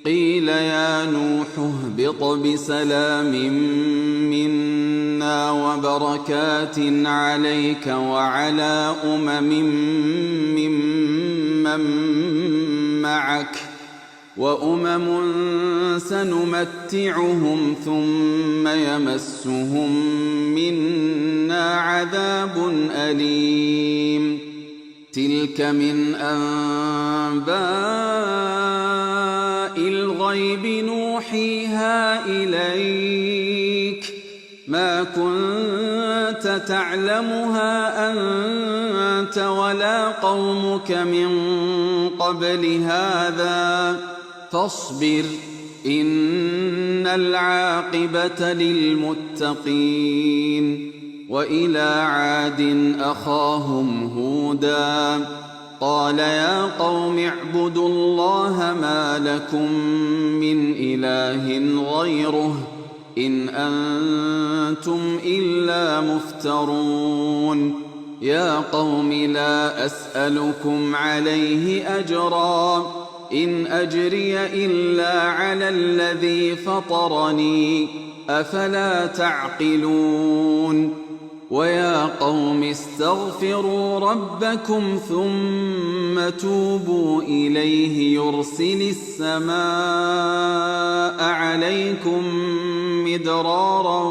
قيل يا نوح اهبط بسلام منا وبركات عليك وعلى ممن معك وأمم سنمتعهم ثم يمسهم منا عذاب أليم تلك من أنباء الغيب نوحيها إليك ما كنت تعلمها أنت ولا قومك من قبل هذا فاصبر إن العاقبة للمتقين وإلى عاد أخاهم هودا قال يا قوم اعبدوا الله ما لكم من إله غيره إن أنتم إلا مفترون يا قوم لا أسألكم عليه أجرا إن أجري إلا على الذي فطرني أفلا تعقلون ويا قوم استغفروا ربكم ثم توبوا إليه يرسل السماء عليكم مدرارا